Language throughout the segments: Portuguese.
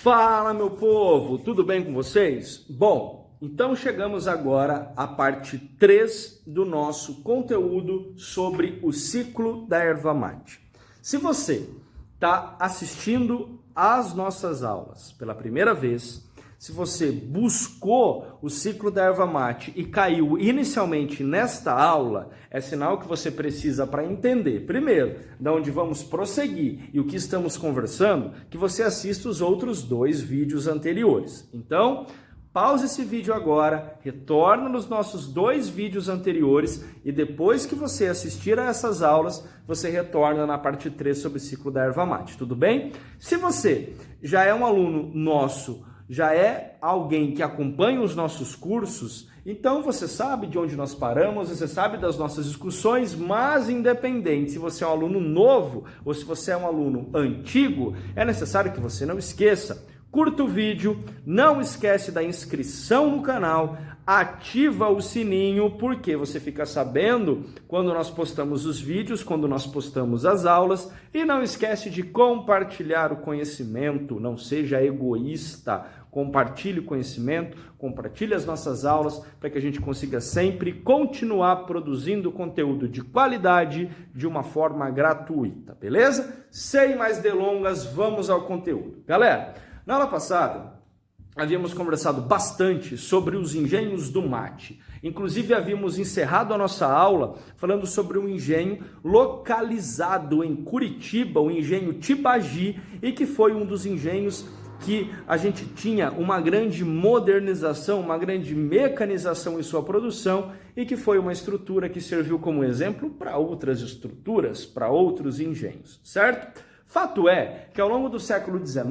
Fala, meu povo, tudo bem com vocês? Bom, então chegamos agora à parte 3 do nosso conteúdo sobre o ciclo da erva mate. Se você está assistindo às nossas aulas pela primeira vez, se você buscou o ciclo da erva mate e caiu inicialmente nesta aula, é sinal que você precisa, para entender, primeiro, de onde vamos prosseguir e o que estamos conversando, que você assista os outros 2 vídeos anteriores. Então, pause esse vídeo agora, retorna nos nossos 2 vídeos anteriores e depois que você assistir a essas aulas, você retorna na parte 3 sobre o ciclo da erva mate, tudo bem? Se você já é um aluno nosso, já é alguém que acompanha os nossos cursos, então você sabe de onde nós paramos, você sabe das nossas discussões, mas independente se você é um aluno novo ou se você é um aluno antigo, é necessário que você não esqueça. Curta o vídeo, não esquece da inscrição no canal, ativa o sininho, porque você fica sabendo quando nós postamos os vídeos, quando nós postamos as aulas, e não esquece de compartilhar o conhecimento, não seja egoísta, compartilhe o conhecimento, compartilhe as nossas aulas, para que a gente consiga sempre continuar produzindo conteúdo de qualidade, de uma forma gratuita, beleza? Sem mais delongas, vamos ao conteúdo. Galera, na aula passada, havíamos conversado bastante sobre os engenhos do mate. Inclusive, havíamos encerrado a nossa aula falando sobre um engenho localizado em Curitiba, o engenho Tibagi, e que foi um dos engenhos que a gente tinha uma grande modernização, uma grande mecanização em sua produção e que foi uma estrutura que serviu como exemplo para outras estruturas, para outros engenhos, certo? Fato é que ao longo do século XIX,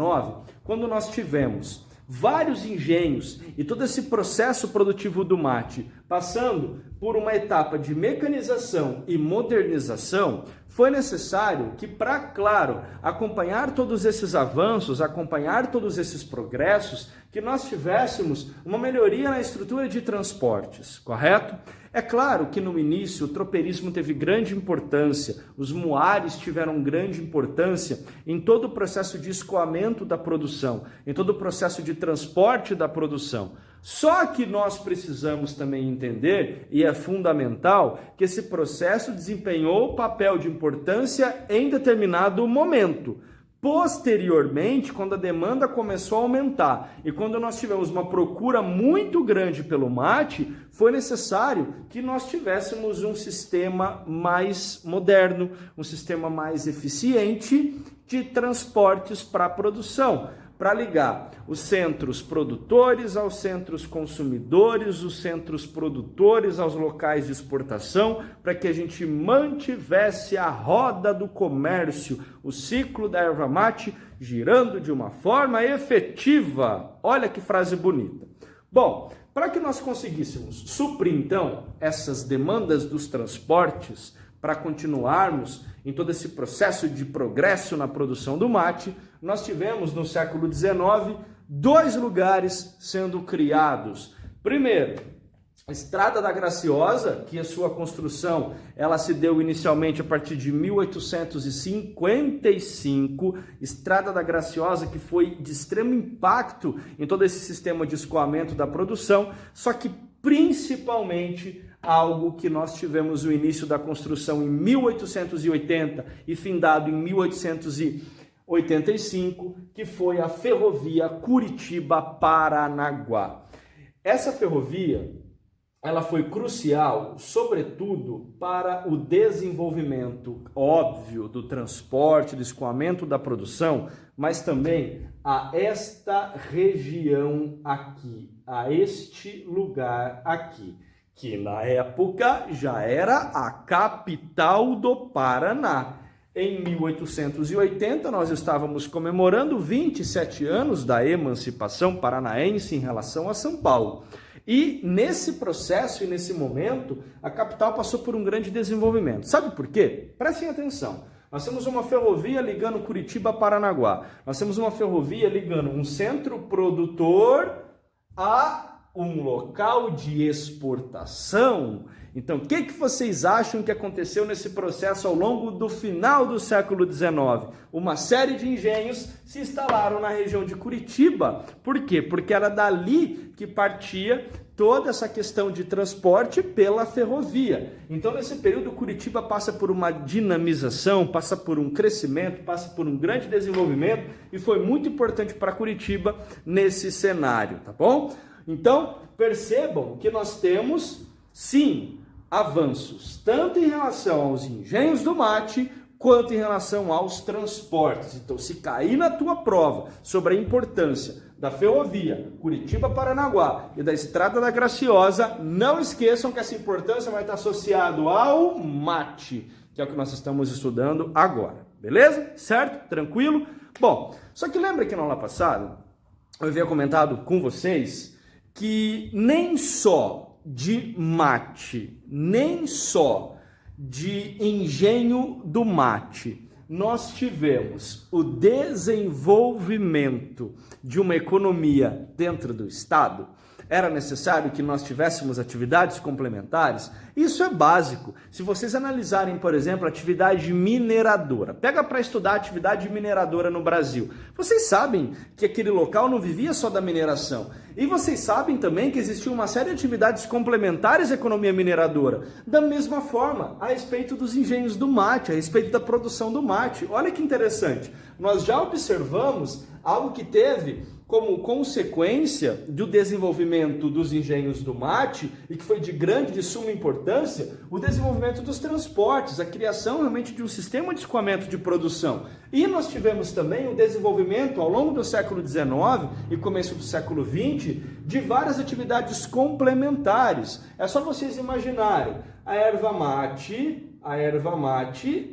quando nós tivemos vários engenhos e todo esse processo produtivo do mate passando por uma etapa de mecanização e modernização, foi necessário que, para, claro, acompanhar todos esses avanços, acompanhar todos esses progressos, que nós tivéssemos uma melhoria na estrutura de transportes, correto? É claro que no início o tropeirismo teve grande importância, os muares tiveram grande importância em todo o processo de escoamento da produção, em todo o processo de transporte da produção. Só que nós precisamos também entender, e é fundamental, que esse processo desempenhou papel de importância em determinado momento. Posteriormente, quando a demanda começou a aumentar e quando nós tivemos uma procura muito grande pelo mate, foi necessário que nós tivéssemos um sistema mais moderno, um sistema mais eficiente de transportes para a produção, para ligar os centros produtores aos centros consumidores, os centros produtores aos locais de exportação, para que a gente mantivesse a roda do comércio, o ciclo da erva mate girando de uma forma efetiva. Olha que frase bonita. Bom, para que nós conseguíssemos suprir então essas demandas dos transportes, para continuarmos em todo esse processo de progresso na produção do mate, nós tivemos no século XIX 2 lugares sendo criados. Primeiro, a Estrada da Graciosa, que a sua construção ela se deu inicialmente a partir de 1855, Estrada da Graciosa, que foi de extremo impacto em todo esse sistema de escoamento da produção, só que principalmente algo que nós tivemos o início da construção em 1880 e findado em 1885, que foi a ferrovia Curitiba-Paranaguá. Essa ferrovia, ela foi crucial, sobretudo, para o desenvolvimento óbvio do transporte, do escoamento da produção, mas também a esta região aqui, a este lugar aqui, que na época já era a capital do Paraná. Em 1880, nós estávamos comemorando 27 anos da emancipação paranaense em relação a São Paulo. E nesse processo e nesse momento, a capital passou por um grande desenvolvimento. Sabe por quê? Prestem atenção. Nós temos uma ferrovia ligando Curitiba a Paranaguá. Nós temos uma ferrovia ligando um centro produtor a um local de exportação. Então, o que vocês acham que aconteceu nesse processo ao longo do final do século XIX? Uma série de engenhos se instalaram na região de Curitiba. Por quê? Porque era dali que partia toda essa questão de transporte pela ferrovia. Então, nesse período, Curitiba passa por uma dinamização, passa por um crescimento, passa por um grande desenvolvimento e foi muito importante para Curitiba nesse cenário, tá bom? Então, percebam que nós temos, sim, avanços, tanto em relação aos engenhos do mate, quanto em relação aos transportes. Então, se cair na tua prova sobre a importância da ferrovia Curitiba-Paranaguá e da Estrada da Graciosa, não esqueçam que essa importância vai estar associada ao mate, que é o que nós estamos estudando agora. Beleza? Certo? Tranquilo? Bom, só que lembra que na aula passada eu havia comentado com vocês que nem só de mate, nem só de engenho do mate, nós tivemos o desenvolvimento de uma economia dentro do Estado. Era necessário que nós tivéssemos atividades complementares? Isso é básico. Se vocês analisarem, por exemplo, a atividade mineradora, pega para estudar a atividade mineradora no Brasil. Vocês sabem que aquele local não vivia só da mineração. E vocês sabem também que existia uma série de atividades complementares à economia mineradora. Da mesma forma, a respeito dos engenhos do mate, a respeito da produção do mate. Olha que interessante. Nós já observamos algo que teve como consequência do desenvolvimento dos engenhos do mate, e que foi de suma importância, o desenvolvimento dos transportes, a criação realmente de um sistema de escoamento de produção. E nós tivemos também o desenvolvimento, ao longo do século XIX e começo do século XX, de várias atividades complementares. É só vocês imaginarem, a erva mate,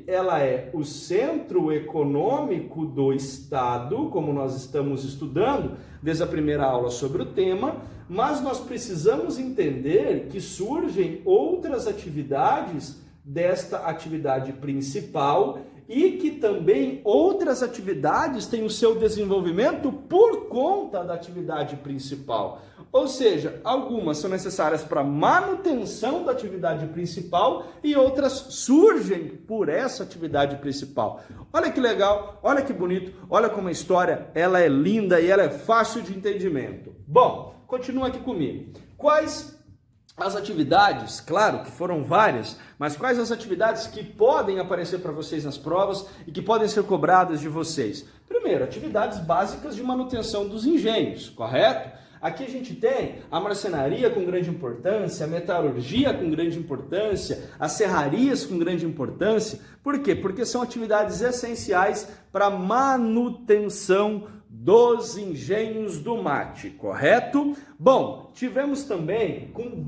ela é o centro econômico do Estado, como nós estamos estudando desde a primeira aula sobre o tema, mas nós precisamos entender que surgem outras atividades desta atividade principal e que também outras atividades têm o seu desenvolvimento por conta da atividade principal. Ou seja, algumas são necessárias para manutenção da atividade principal e outras surgem por essa atividade principal. Olha que legal, olha que bonito, olha como a história ela é linda e ela é fácil de entendimento. Bom, continua aqui comigo. Quais as atividades, claro que foram várias, mas quais as atividades que podem aparecer para vocês nas provas e que podem ser cobradas de vocês? Primeiro, atividades básicas de manutenção dos engenhos, correto? Aqui a gente tem a marcenaria com grande importância, a metalurgia com grande importância, as serrarias com grande importância. Por quê? Porque são atividades essenciais para a manutenção dos engenhos do mate, correto? Bom, tivemos também com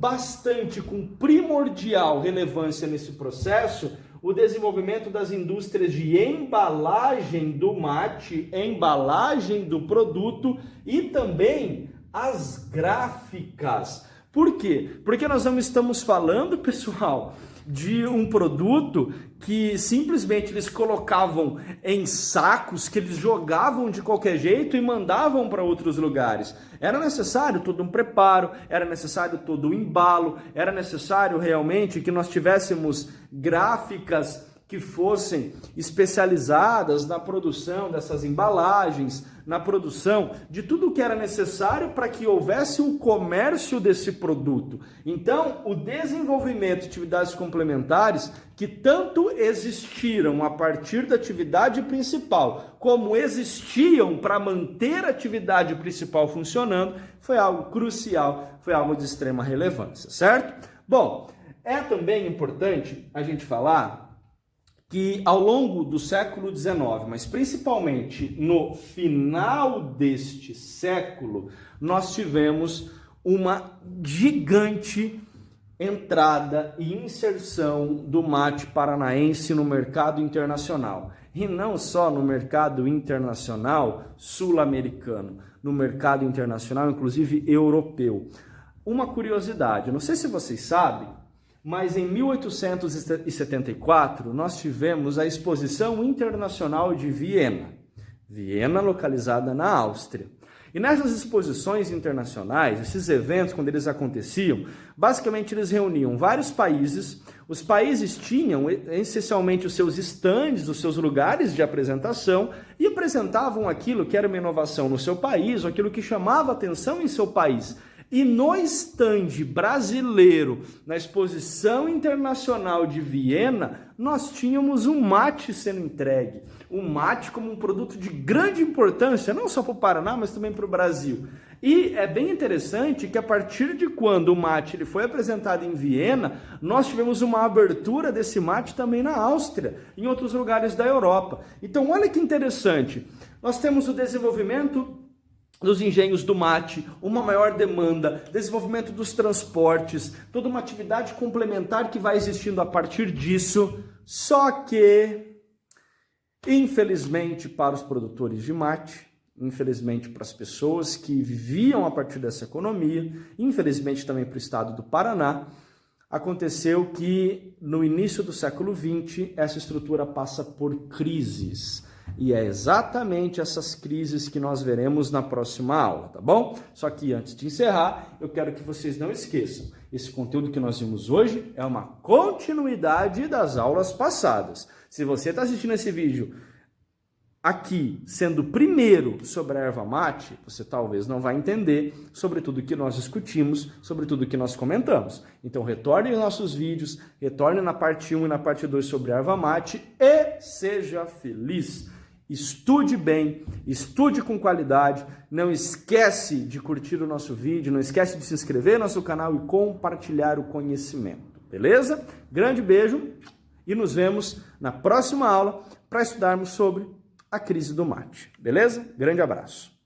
primordial relevância nesse processo o desenvolvimento das indústrias de embalagem do mate, embalagem do produto e também as gráficas. Por quê? Porque nós não estamos falando, pessoal, de um produto que simplesmente eles colocavam em sacos, que eles jogavam de qualquer jeito e mandavam para outros lugares. Era necessário todo um preparo, era necessário todo um embalo, era necessário realmente que nós tivéssemos gráficas que fossem especializadas na produção dessas embalagens, na produção de tudo o que era necessário para que houvesse um comércio desse produto. Então, o desenvolvimento de atividades complementares que tanto existiram a partir da atividade principal, como existiam para manter a atividade principal funcionando, foi algo crucial, foi algo de extrema relevância, certo? Bom, é também importante a gente falar que ao longo do século XIX, mas principalmente no final deste século, nós tivemos uma gigante entrada e inserção do mate paranaense no mercado internacional. E não só no mercado internacional sul-americano, no mercado internacional, inclusive europeu. Uma curiosidade, não sei se vocês sabem, mas em 1874 nós tivemos a Exposição Internacional de Viena. Viena, localizada na Áustria. E nessas exposições internacionais, esses eventos, quando eles aconteciam, basicamente eles reuniam vários países. Os países tinham essencialmente os seus estandes, os seus lugares de apresentação e apresentavam aquilo que era uma inovação no seu país, ou aquilo que chamava atenção em seu país. E no estande brasileiro, na exposição internacional de Viena, nós tínhamos um mate sendo entregue. O mate como um produto de grande importância, não só para o Paraná, mas também para o Brasil. E é bem interessante que a partir de quando o mate ele foi apresentado em Viena, nós tivemos uma abertura desse mate também na Áustria, em outros lugares da Europa. Então olha que interessante, nós temos o desenvolvimento dos engenhos do mate, uma maior demanda, desenvolvimento dos transportes, toda uma atividade complementar que vai existindo a partir disso, só que, infelizmente para os produtores de mate, infelizmente para as pessoas que viviam a partir dessa economia, infelizmente também para o estado do Paraná, aconteceu que no início do século XX essa estrutura passa por crises. E é exatamente essas crises que nós veremos na próxima aula, tá bom? Só que antes de encerrar, eu quero que vocês não esqueçam, esse conteúdo que nós vimos hoje é uma continuidade das aulas passadas. Se você está assistindo esse vídeo aqui, sendo o primeiro sobre a erva mate, você talvez não vai entender sobre tudo que nós discutimos, sobre tudo que nós comentamos. Então retorne aos nossos vídeos, retorne na parte 1 e na parte 2 sobre a erva mate e seja feliz. Estude bem, estude com qualidade, não esquece de curtir o nosso vídeo, não esquece de se inscrever no nosso canal e compartilhar o conhecimento, beleza? Grande beijo e nos vemos na próxima aula para estudarmos sobre a crise do mate, beleza? Grande abraço.